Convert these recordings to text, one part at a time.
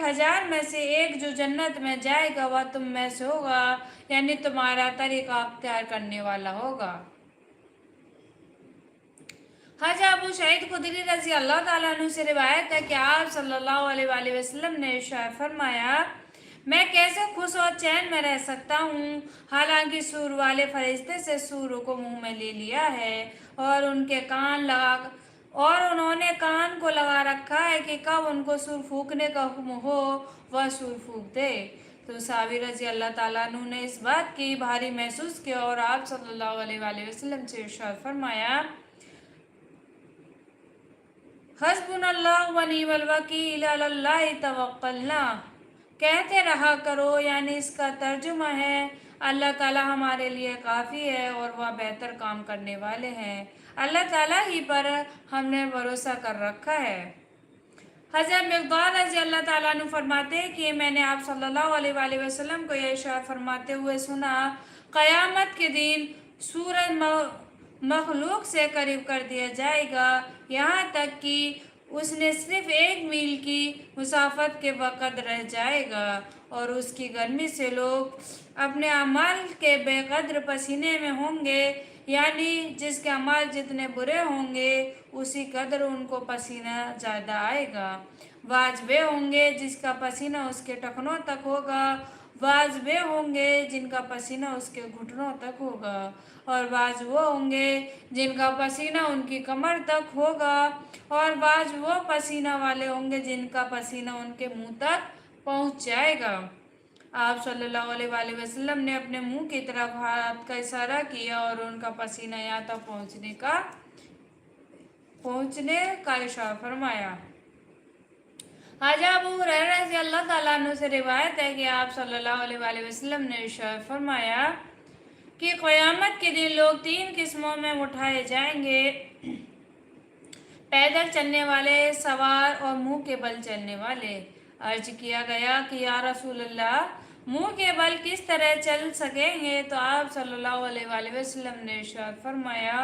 1000 में से एक जो जन्नत में जाएगा वह तुम में से होगा, यानी तुम्हारा तरीका अख्तियार करने वाला होगा। हज़रत अबू सईद खुदरी रज़ी अल्लाह ताला अन्हु से रिवायत है कि आप सल्लल्लाहु अलैहि वसल्लम ने इरशाद फरमाया, मैं कैसे खुश और चैन में रह सकता हूँ हालांकि सूर वाले फरिश्ते से सूरों को मुंह में ले लिया है और उन्होंने कान को लगा रखा है कि कब उनको सूर फूकने का हुक्म हो वह सूर फूक दे। तो साबिर रज़ी अल्लाह ताला अन्हु ने इस बात की भारी महसूस किया और आप सल्लल्लाहु अलैहि वसल्लम से इरशाद फरमाया, हस्बुनल्लाह व निअमल वकील अलल्लाहि तवक्कलना, कहते रहा करो, यानी इसका तर्जुमा है अल्लाह ताला हमारे लिए काफ़ी है और वह बेहतर काम करने वाले हैं। अल्लाह ताला ही पर हमने भरोसा कर रखा है। हज़रत मिक़दार रज़ी अल्लाह ताला अन्हु फरमाते हैं कि मैंने आप सल्लल्लाहु अलैहि वसल्लम को यह इरशाद फरमाते हुए सुना, क़यामत के दिन सूरज मखलूक से करीब कर दिया जाएगा, यहाँ तक कि उसने सिर्फ 1 मील की मुसाफत के वक़्त रह जाएगा और उसकी गर्मी से लोग अपने अमाल के बेकद्र पसीने में होंगे, यानी जिसके अमाल जितने बुरे होंगे उसी कदर उनको पसीना ज़्यादा आएगा। बाज़ वे होंगे जिसका पसीना उसके टखनों तक होगा, बाज़ वे होंगे जिनका पसीना उसके घुटनों तक होगा और बाज़ वो होंगे जिनका पसीना उनकी कमर तक होगा और बाज़ वो पसीना वाले होंगे जिनका पसीना उनके मुंह तक पहुंच जाएगा। आप सल्लल्लाहु अलैहि वसल्लम ने अपने मुंह की तरफ हाथ का इशारा किया और उनका पसीना यहाँ तक पहुँचने का इशारा फरमाया। हज़रत अबू हुरैरा रज़ी अल्लाह ताला अन्हु से रिवायत है कि आप सल्लल्लाहु अलैहि वसल्लम ने इरशाद फरमाया कि क़यामत के दिन लोग 3 किस्मों में उठाए जाएंगे, पैदल चलने वाले, सवार और मुंह के बल चलने वाले। अर्ज किया गया कि या रसूल अल्लाह, मुंह के बल किस तरह चल सकेंगे? तो आप सल्लल्लाहु अलैहि वसल्लम ने इरशाद फरमाया,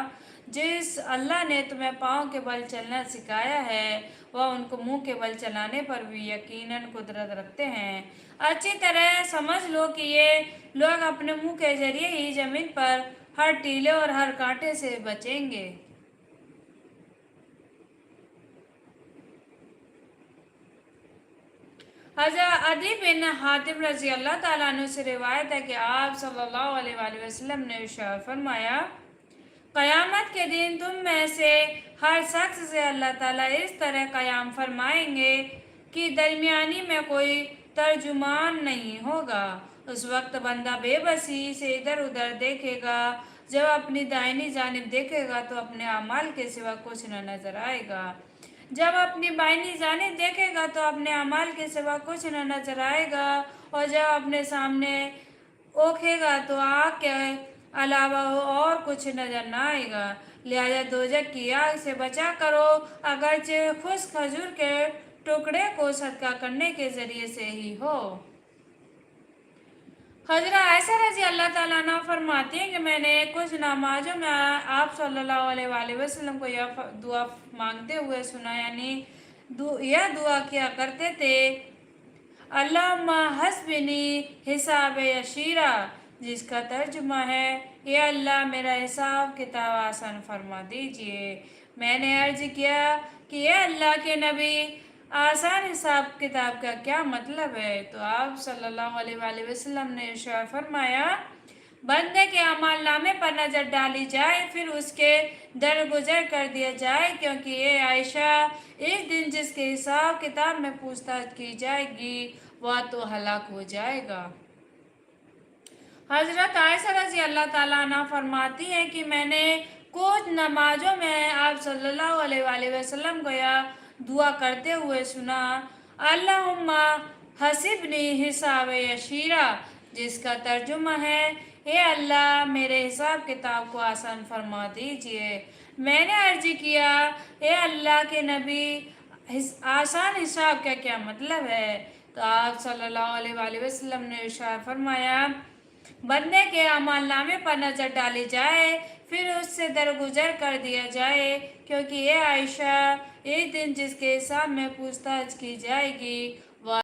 जिस अल्लाह ने तुम्हें पाँव के बल चलना सिखाया है वह उनको मुंह के बल चलाने पर भी यकीनन कुदरत रखते हैं। अच्छी तरह समझ लो कि ये लोग अपने मुंह के जरिए ही ज़मीन पर हर टीले और हर कांटे से बचेंगे। हज़रत अदी बिन हातिम रज़ी अल्लाह ताला अन्हु से रिवायत है कि आप सल्लल्लाहु अलैहि वसल्लम ने इरशाद फरमाया, क़यामत के दिन तुम में से हर शख्स से अल्लाह ताला इस तरह क़याम फरमाएंगे कि दरमियानी में कोई तर्जुमान नहीं होगा। उस वक्त बंदा बेबसी से इधर उधर देखेगा, जब अपनी दाहिनी जानिब देखेगा तो अपने अमाल के सिवा कुछ न नज़र आएगा, जब अपनी बाईनी जानिब देखेगा तो अपने अमाल के सिवा कुछ न नज़र आएगा और जब अपने सामने ओखेगा तो आग के अलावा और कुछ नज़र न आएगा। लिहाजा दोजख की आग से बचा करो, अगरचे खुश खजूर के टुकड़े को सदका करने के ज़रिए से ही हो। हज़रत आयशा रज़ी अल्लाह ताला अन्हा फरमाती हैं कि मैंने कुछ नमाजों में आप सल्लल्लाहु अलैहि वसल्लम को यह दुआ मांगते हुए सुना, यानी यह दुआ किया करते थे, अल्लाहुम्मा हस्बिनी हिसाब यशीरा, जिसका तर्जुमा है, या अल्लाह मेरा हिसाब किताब आसान फरमा दीजिए। मैंने अर्ज किया कि ये अल्लाह के नबी, आसान हिसाब किताब का क्या मतलब है? तो आप सल्लल्लाहु अलैहि वसल्लम ने इरशाद फरमाया, बंदे के अमाल नामे पर नज़र डाली जाए, फिर उसके दरगुजर कर दिया जाए, क्योंकि ये आयशा, इस दिन जिसके हिसाब किताब में पूछताछ की जाएगी वह तो हलाक हो जाएगा। हज़रत आयशा रज़ी अल्लाह ताला अन्हा फरमाती हैं कि मैंने कुछ नमाजों में आप सल्लल्लाहु अलैहि वसल्लम को यह दुआ करते हुए सुना, अल्लाहुम्मा हसिबनी हिसाब यशीरा, जिसका तर्जुमा है, हे अल्लाह मेरे हिसाब किताब को आसान फरमा दीजिए। मैंने अर्ज किया, हे अल्लाह के नबी, आसान हिसाब का क्या मतलब है? तो आप सल्लल्लाहु अलैहि वसल्लम ने इरशाद फरमाया, बंदे के अमाल नामे पर नज़र डाली जाए, फिर उससे दरगुजर कर दिया जाए, क्योंकि ये आयशा, इस दिन जिसके हिसाब में पूछताछ की जाएगी